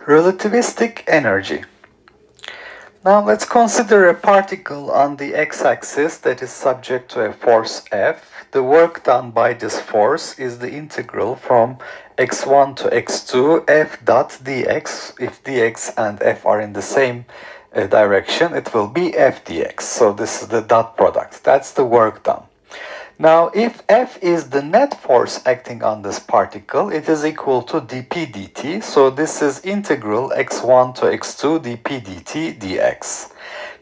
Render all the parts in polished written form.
Relativistic energy. Now let's consider a particle on the x-axis that is subject to a force F. The work done by this force is the integral from x1 to x2 f dot dx. If dx and f are in the same direction, it will be f dx. So this is the dot product. That's the work done. Now, if F is the net force acting on this particle, it is equal to dp dt. So this is integral x1 to x2 dp dt dx.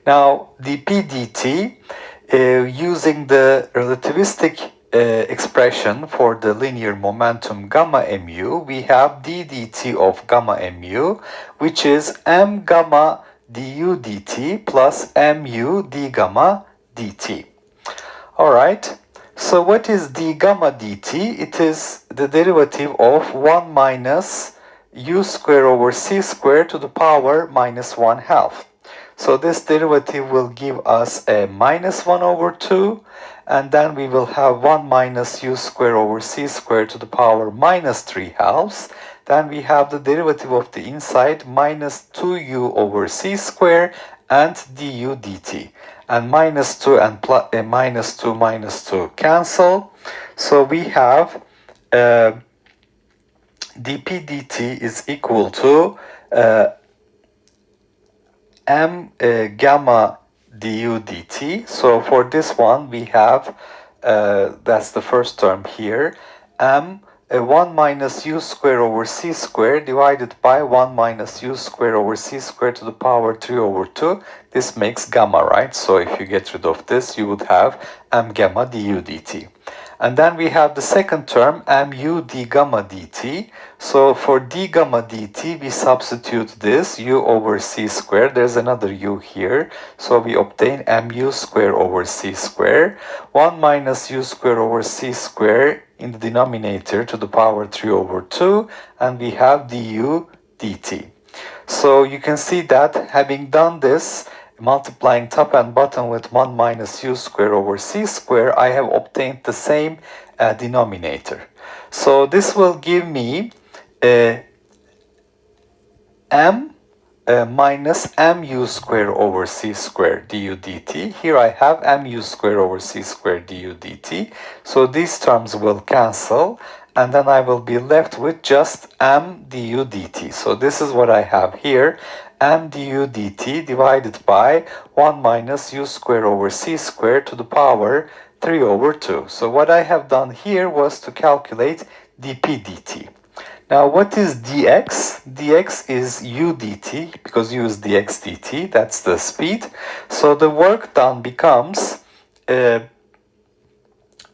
Now, dp dt, using the relativistic expression for the linear momentum gamma mu, we have d dt of gamma mu, which is m gamma du dt plus mu d gamma dt. All right. So what is d gamma dt? It is the derivative of 1 minus u square over c square to the power minus 1 half. So this derivative will give us a minus 1 over 2, and then we will have 1 minus u square over c square to the power minus 3 halves. Then we have the derivative of the inside minus 2u over c square and du dt. And minus 2 and minus 2 cancel. So we have dp dt is equal to m gamma du dt. So for this one we have, that's the first term here, m 1 minus u square over c square divided by 1 minus u square over c square to the power 3 over 2. This makes gamma, right? So if you get rid of this, you would have m gamma du dt. And then we have the second term, mu d gamma dt. So for d gamma dt, we substitute this u over c square. There's another u here. So we obtain mu square over c square. 1 minus u square over c square in the denominator to the power 3 over 2. And we have du dt. So you can see that having done this, multiplying top and bottom with 1 minus u square over c square, I have obtained the same denominator. So this will give me m minus mu square over c square du dt. Here I have mu square over c square du dt. So these terms will cancel, and then I will be left with just m du dt. So this is what I have here, m du dt divided by 1 minus u square over c square to the power 3 over 2. So what I have done here was to calculate dp dt. Now what is dx? dx is u dt, because u is dx dt, that's the speed. So the work done becomes dp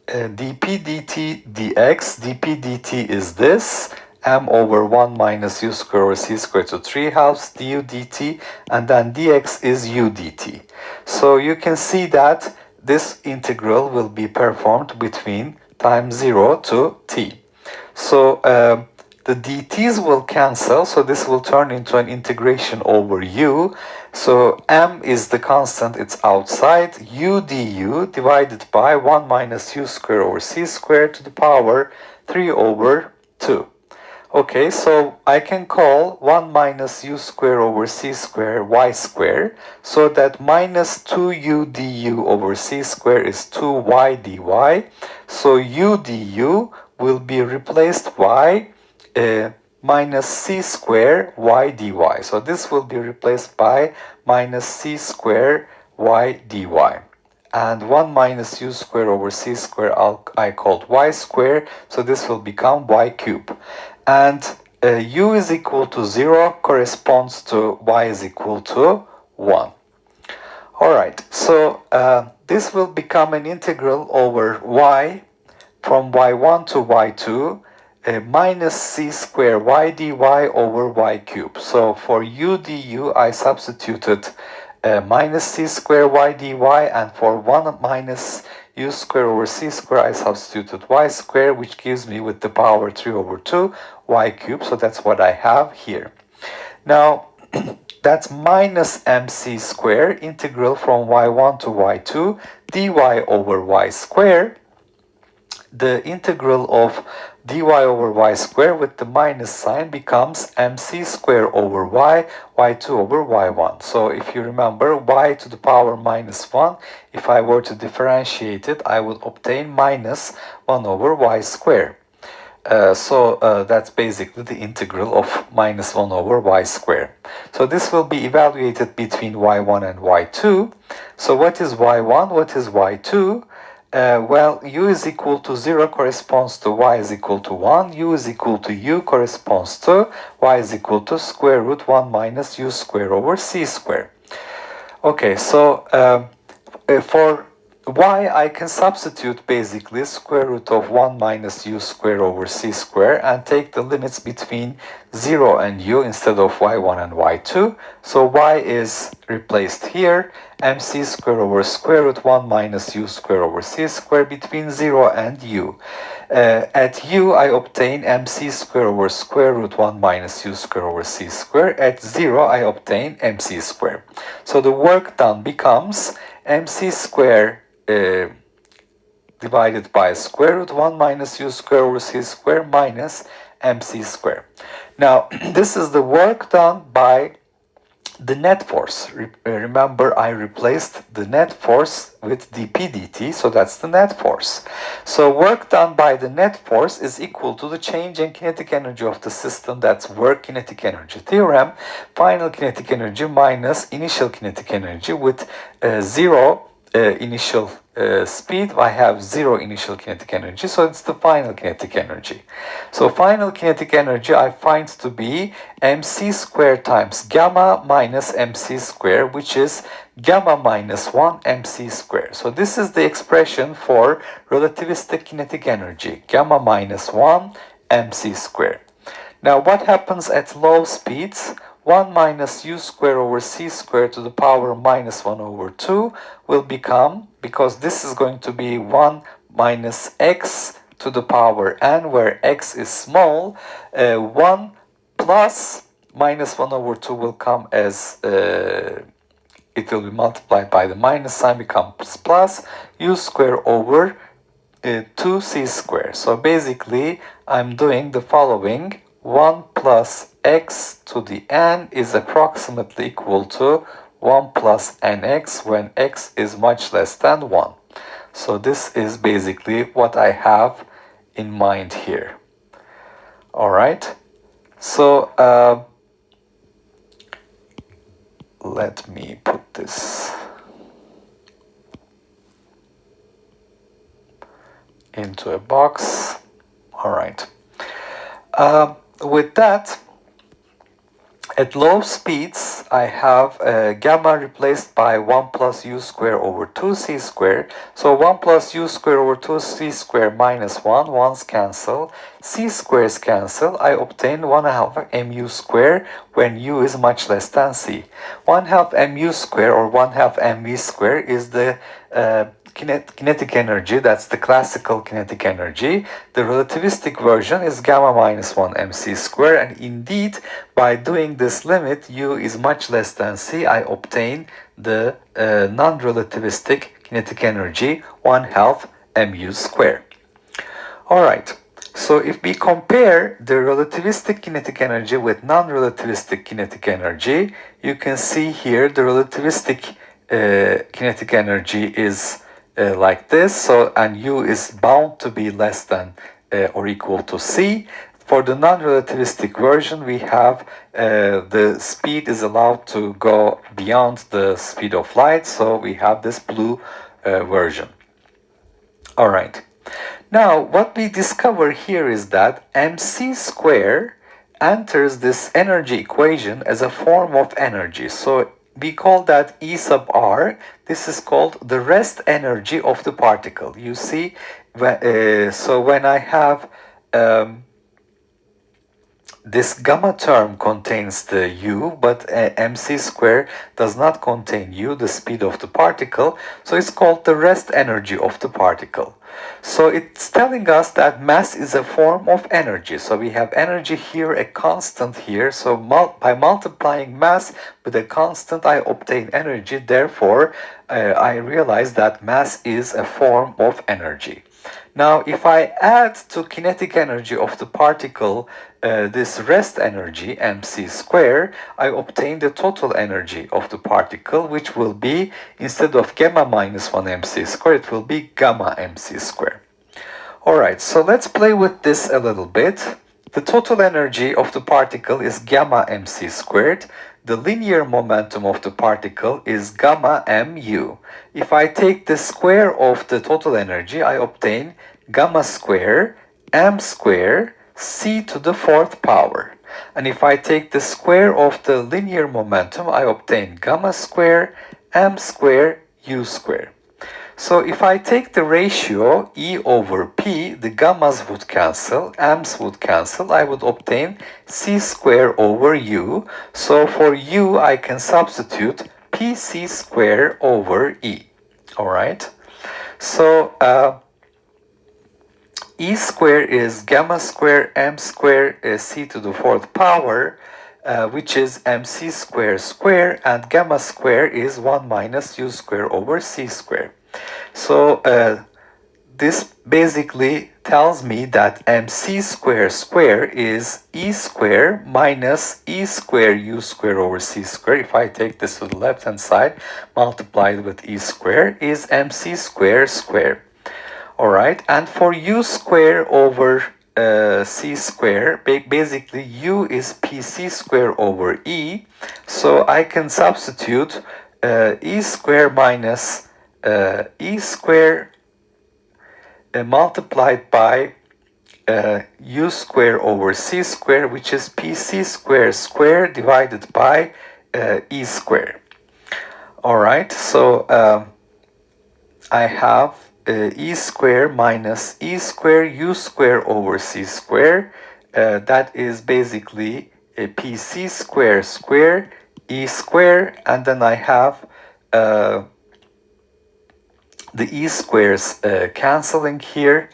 dt dx. dp dt is this, m over 1 minus u square over c square to 3 halves du dt, and then dx is u dt. So you can see that this integral will be performed between time 0 to t. So the dt's will cancel, so this will turn into an integration over u. So m is the constant, it's outside, u du divided by 1 minus u square over c square to the power 3 over 2. Okay, so I can call 1 minus u square over c square y square, so that minus 2u du over c square is 2y dy. So u du will be replaced by minus c square y dy. So this will be replaced by minus c square y dy. And 1 minus u square over c square I called y square, so this will become y cube. And u is equal to 0 corresponds to y is equal to 1. Alright, so this will become an integral over y from y1 to y2 minus c square y dy over y cube. So for u du I substituted minus c square y dy, and for 1 minus u square over c square I substituted y square, which gives me with the power 3 over 2 y cube. So that's what I have here. Now that's minus mc square integral from y1 to y2 dy over y square. the integral of dy over y squared with the minus sign becomes mc squared over y, y2 over y1. So if you remember, y to the power minus 1, if I were to differentiate it, I would obtain minus 1 over y squared. That's basically the integral of minus 1 over y squared. So this will be evaluated between y1 and y2. So what is y1? What is y2? Well, u is equal to 0 corresponds to y is equal to 1. U is equal to u corresponds to y is equal to square root 1 minus u squared over c squared. Okay, so for y, I can substitute basically square root of 1 minus u squared over c squared and take the limits between 0 and u instead of y1 and y2. So y is replaced here, mc squared over square root 1 minus u squared over c squared between 0 and u. At u, I obtain mc squared over square root 1 minus u squared over c squared. At 0, I obtain mc squared. So the work done becomes mc squared divided by square root 1 minus u squared over c squared minus mc squared. Now, this is the work done by the net force. Remember, I replaced the net force with dp dt, so that's the net force. So work done by the net force is equal to the change in kinetic energy of the system, that's work kinetic energy theorem, final kinetic energy minus initial kinetic energy with 0 initial speed. I have 0 initial kinetic energy, so it's the final kinetic energy. So final kinetic energy I find to be mc squared times gamma minus mc squared, which is gamma minus 1 mc squared. So this is the expression for relativistic kinetic energy, gamma minus 1 mc squared. Now what happens at low speeds? 1 minus u squared over c squared to the power minus 1 over 2 will become, because this is going to be 1 minus x to the power n, where x is small, 1 plus minus 1 over 2 will come as, it will be multiplied by the minus sign, becomes plus u squared over 2c squared. So basically, I'm doing the following. 1 plus x to the n is approximately equal to 1 plus nx when x is much less than 1. So this is basically what I have in mind here. Alright, so let me put this into a box. Alright. With that, at low speeds, I have gamma replaced by 1 plus u squared over 2c squared. So 1 plus u squared over 2c squared minus 1, 1's cancel. C squares cancel. I obtain 1 half mu squared when u is much less than c. 1 half mu squared or 1 half mv squared is the kinetic energy, that's the classical kinetic energy. The relativistic version is gamma minus 1 mc squared, and indeed by doing this limit u is much less than c, I obtain the non-relativistic kinetic energy 1 half mu squared. Alright, so if we compare the relativistic kinetic energy with non-relativistic kinetic energy, you can see here the relativistic kinetic energy is like this, so and u is bound to be less than or equal to c. For the non-relativistic version, we have the speed is allowed to go beyond the speed of light, so we have this blue version. All right. Now, what we discover here is that mc squared enters this energy equation as a form of energy. So we call that E sub r. This is called the rest energy of the particle. You see, so when I have this gamma term contains the u, but mc squared does not contain u, the speed of the particle, so it's called the rest energy of the particle. So it's telling us that mass is a form of energy. So we have energy here, a constant here. So by multiplying mass with a constant, I obtain energy. Therefore, I realize that mass is a form of energy. Now, if I add to kinetic energy of the particle this rest energy, mc square, I obtain the total energy of the particle, which will be, instead of gamma minus 1 mc square, it will be gamma mc square. Alright, so let's play with this a little bit. The total energy of the particle is gamma mc squared. The linear momentum of the particle is gamma mu. If I take the square of the total energy, I obtain gamma square m square c to the fourth power. And if I take the square of the linear momentum, I obtain gamma square m square u square. So if I take the ratio E over P, the gammas would cancel, m's would cancel, I would obtain C square over U. So for U, I can substitute PC square over E. Alright? So E square is gamma square m square C to the fourth power, which is mc square square, and gamma square is 1 minus U square over C square. So this basically tells me that mc square square is E square minus E square U square over C square. If I take this to the left hand side, multiplied with E square, is mc square square. Alright, and for U square over C square, basically U is PC square over E, so I can substitute E square minus E square multiplied by U square over C square, which is PC square square divided by E square. Alright, so I have E square minus E square U square over C square. That is basically a PC square square E square, and then I have the E squares cancelling here,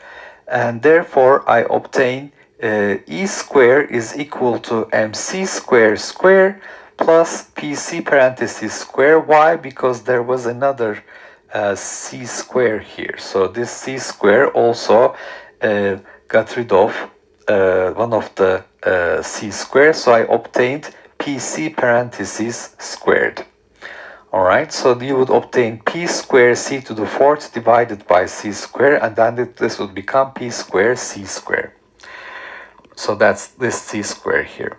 and therefore I obtain E square is equal to mc square square plus PC parentheses square. Why? Because there was another C square here. So this C square also got rid of one of the C squares, so I obtained PC parentheses squared. Alright, so you would obtain P square C to the fourth divided by C square, and then this would become P square C square. So that's this C square here.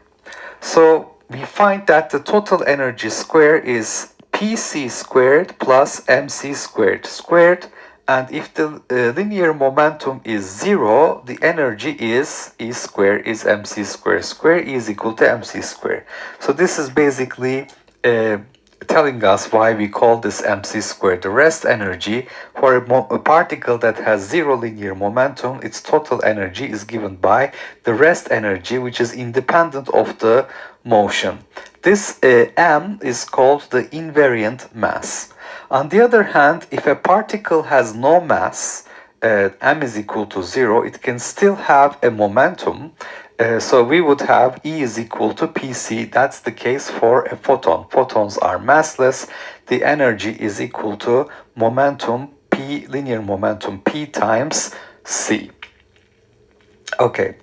So we find that the total energy square is PC squared plus MC squared squared, and if the linear momentum is 0, the energy is E square is MC square square, E is equal to MC square. So this is basically telling us why we call this mc square the rest energy. For a particle that has 0 linear momentum, its total energy is given by the rest energy, which is independent of the motion. This m is called the invariant mass. On the other hand, if a particle has no mass, m is equal to 0, it can still have a momentum. So we would have E is equal to PC. That's the case for a photon. Photons are massless. The energy is equal to momentum P, linear momentum P times C. Okay,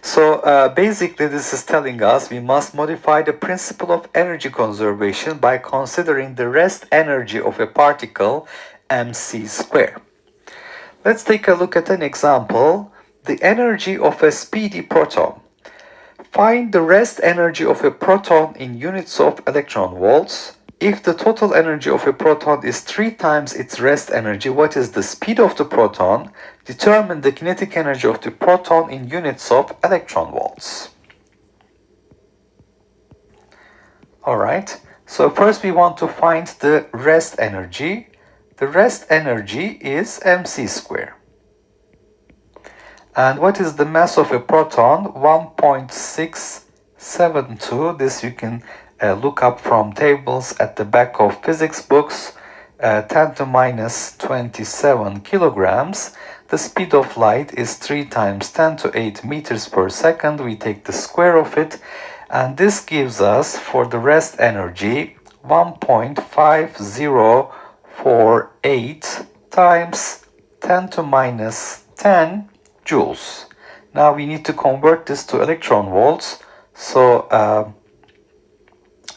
so basically this is telling us we must modify the principle of energy conservation by considering the rest energy of a particle, mc square. Let's take a look at an example. The energy of a speedy proton. Find the rest energy of a proton in units of electron volts. If the total energy of a proton is 3 times its rest energy, what is the speed of the proton? Determine the kinetic energy of the proton in units of electron volts. Alright, so first we want to find the rest energy. The rest energy is mc square. And what is the mass of a proton? 1.672. This you can look up from tables at the back of physics books. 10 to minus 27 kilograms. The speed of light is 3 times 10 to 8 meters per second. We take the square of it, and this gives us, for the rest energy, 1.5048 times 10 to minus 10 joules. Now we need to convert this to electron volts. So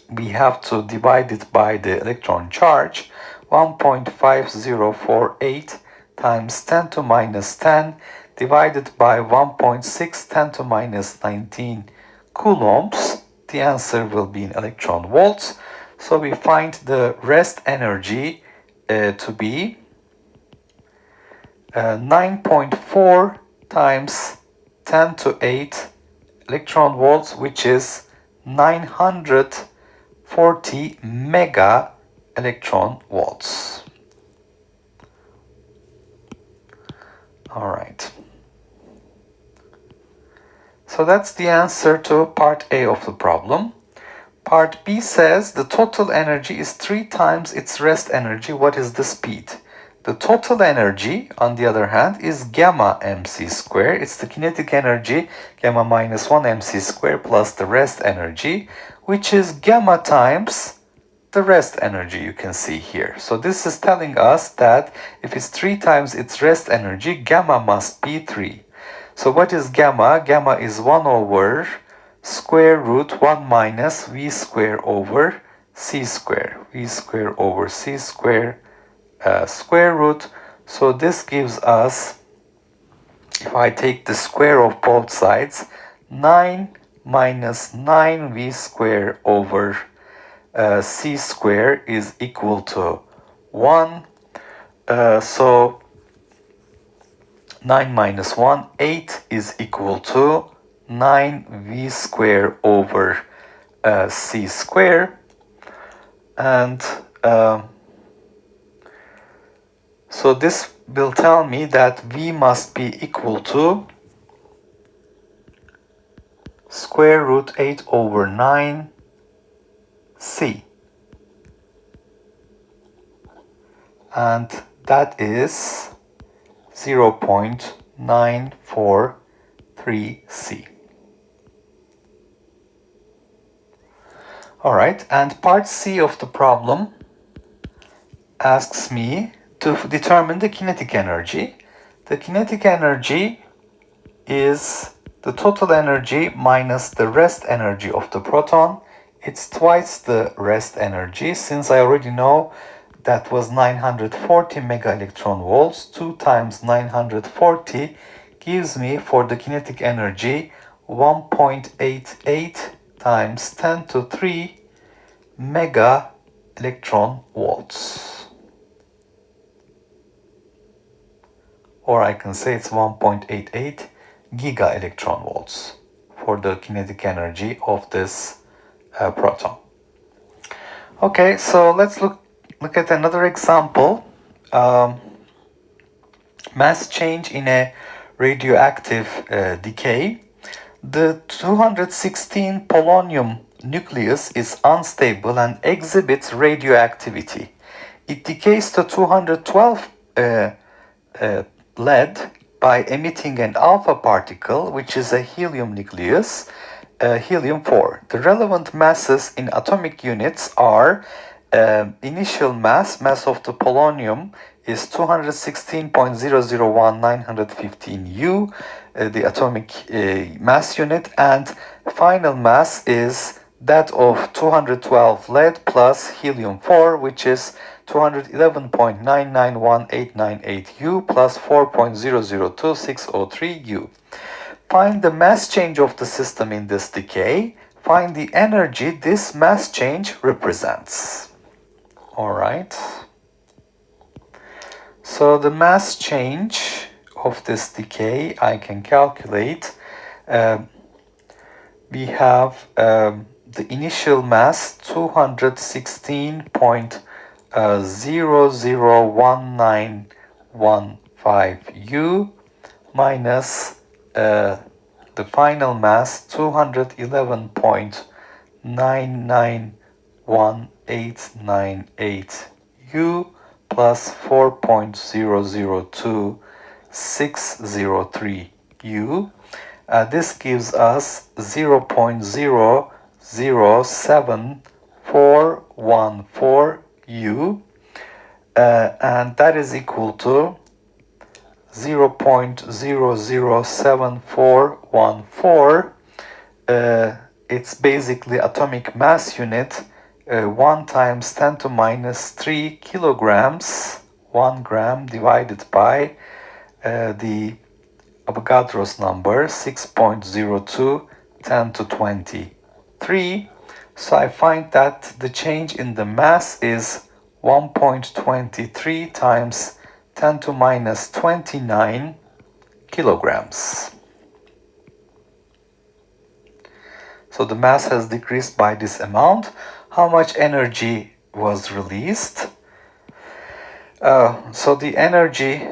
we have to divide it by the electron charge. 1.5048 times 10 to minus 10 divided by 1.6 10 to minus 19 coulombs. The answer will be in electron volts. So we find the rest energy to be 9.4 times 10 to 8 electron volts, which is 940 mega electron volts. All right. So that's the answer to part A of the problem. Part B says the total energy is 3 times its rest energy. What is the speed? The total energy, on the other hand, is gamma mc squared. It's the kinetic energy, gamma minus 1 mc squared plus the rest energy, which is gamma times the rest energy you can see here. So this is telling us that if it's 3 times its rest energy, gamma must be 3. So what is gamma? Gamma is 1 over square root 1 minus v square over c square. V square over c square square root. So this gives us, if I take the square of both sides, 9 minus 9v square over c square is equal to 1. So 9 minus 1, 8 is equal to 9v square over c square. And so this will tell me that v must be equal to square root 8 over 9 c. And that is 0.943 c. All right, and part C of the problem asks me to determine the kinetic energy. The kinetic energy is the total energy minus the rest energy of the proton. It's twice the rest energy, since I already know that was 940 mega electron volts. 2 times 940 gives me, for the kinetic energy, 1.88 times 10 to 3 mega electron volts. Or I can say it's 1.88 giga electron volts for the kinetic energy of this proton. Okay, so let's look at another example. Mass change in a radioactive decay. The 216 polonium nucleus is unstable and exhibits radioactivity. It decays to 212 lead by emitting an alpha particle, which is a helium nucleus, helium-4. The relevant masses in atomic units are initial mass of the polonium is 216.001915 U, the atomic mass unit, and final mass is that of 212 lead plus helium-4, which is 211.991898 U plus 4.002603 U. Find the mass change of the system in this decay. Find the energy this mass change represents. All right. So the mass change of this decay I can calculate. We have the initial mass 216.001915 U minus the final mass 211.991898 U plus 4.002603 U. This gives us 0.007414 U, and that is equal to 0.007414. It's basically atomic mass unit, 1 times 10 to minus 3 kilograms, 1 gram divided by the Avogadro's number, 6.02, 10 to 23. So I find that the change in the mass is 1.23 times 10 to minus 29 kilograms. So the mass has decreased by this amount. How much energy was released? So the energy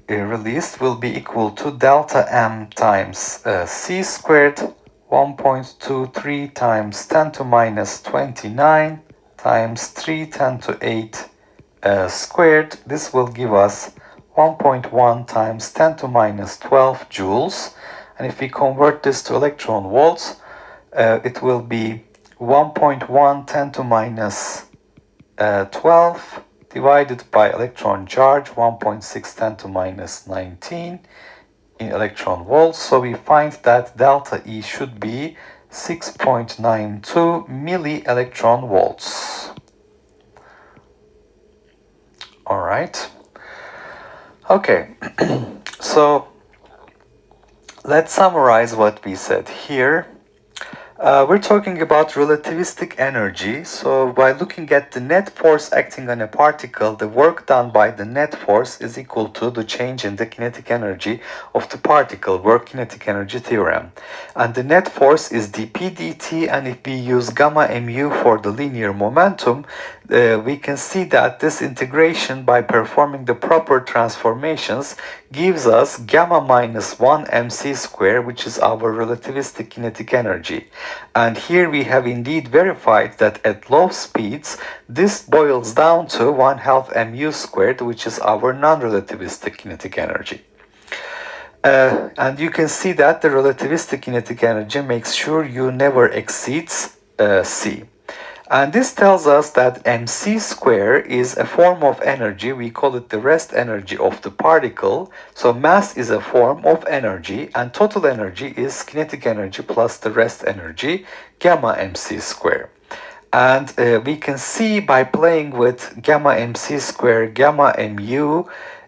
released will be equal to delta m times c squared, 1.23 times 10 to minus 29 times 3 10 to 8 squared. This will give us 1.1 times 10 to minus 12 joules. And if we convert this to electron volts, it will be 1.1 10 to minus 12 divided by electron charge, 1.6 10 to minus 19 in electron volts. So we find that delta E should be 6.92 milli electron volts. All right. Okay. So let's summarize what we said here. We're talking about relativistic energy. So by looking at the net force acting on a particle, the work done by the net force is equal to the change in the kinetic energy of the particle, work kinetic energy theorem. And the net force is dp dt, and if we use gamma mu for the linear momentum, we can see that this integration, by performing the proper transformations, gives us gamma minus 1 mc square, which is our relativistic kinetic energy. And here we have indeed verified that at low speeds, this boils down to 1/2 mu squared, which is our non-relativistic kinetic energy. And you can see that the relativistic kinetic energy makes sure you never exceeds c. And this tells us that mc square is a form of energy. We call it the rest energy of the particle. So mass is a form of energy, and total energy is kinetic energy plus the rest energy, gamma mc square. And we can see by playing with gamma mc square, gamma mu,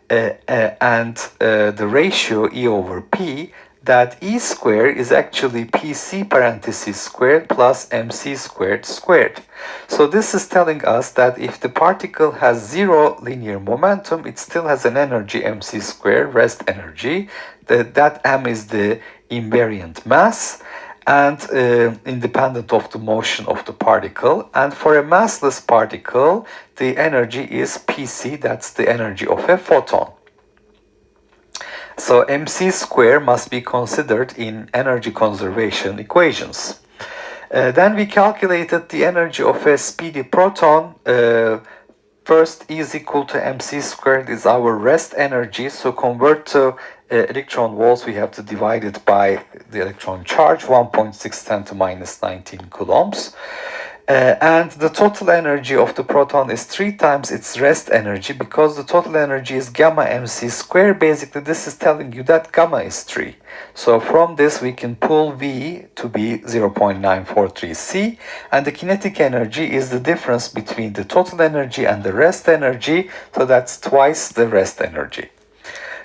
and the ratio E over P, that E squared is actually PC parentheses squared plus MC squared squared. So this is telling us that if the particle has zero linear momentum, it still has an energy MC squared, rest energy. That M is the invariant mass and independent of the motion of the particle. And for a massless particle, the energy is PC, that's the energy of a photon. So mc square must be considered in energy conservation equations. Then we calculated the energy of a speedy proton. First, E is equal to mc squared is our rest energy. So convert to electron volts, we have to divide it by the electron charge, 1.6 10 to minus 19 coulombs. And the total energy of the proton is 3 times its rest energy, because the total energy is gamma mc square. Basically, this is telling you that gamma is 3. So from this, we can pull V to be 0.943 C, and the kinetic energy is the difference between the total energy and the rest energy, so that's twice the rest energy.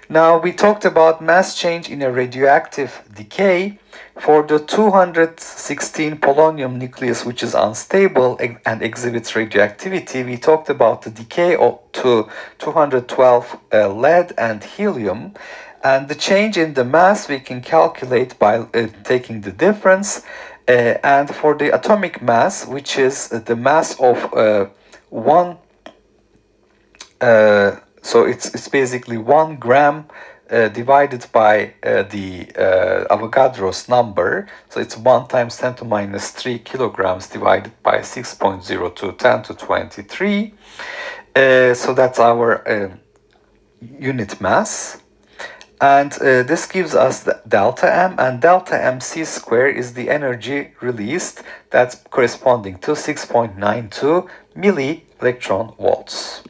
Now, we talked about mass change in a radioactive decay. For the 216 polonium nucleus, which is unstable and exhibits radioactivity, we talked about the decay to 212 lead and helium. And the change in the mass we can calculate by taking the difference. And for the atomic mass, which is the mass of one, so it's basically 1 gram divided by the Avogadro's number. So it's 1 times 10 to minus 3 kilograms divided by 6.02 10 to 23. So that's our unit mass. And this gives us the delta M, and delta mc square is the energy released. That's corresponding to 6.92 milli electron volts.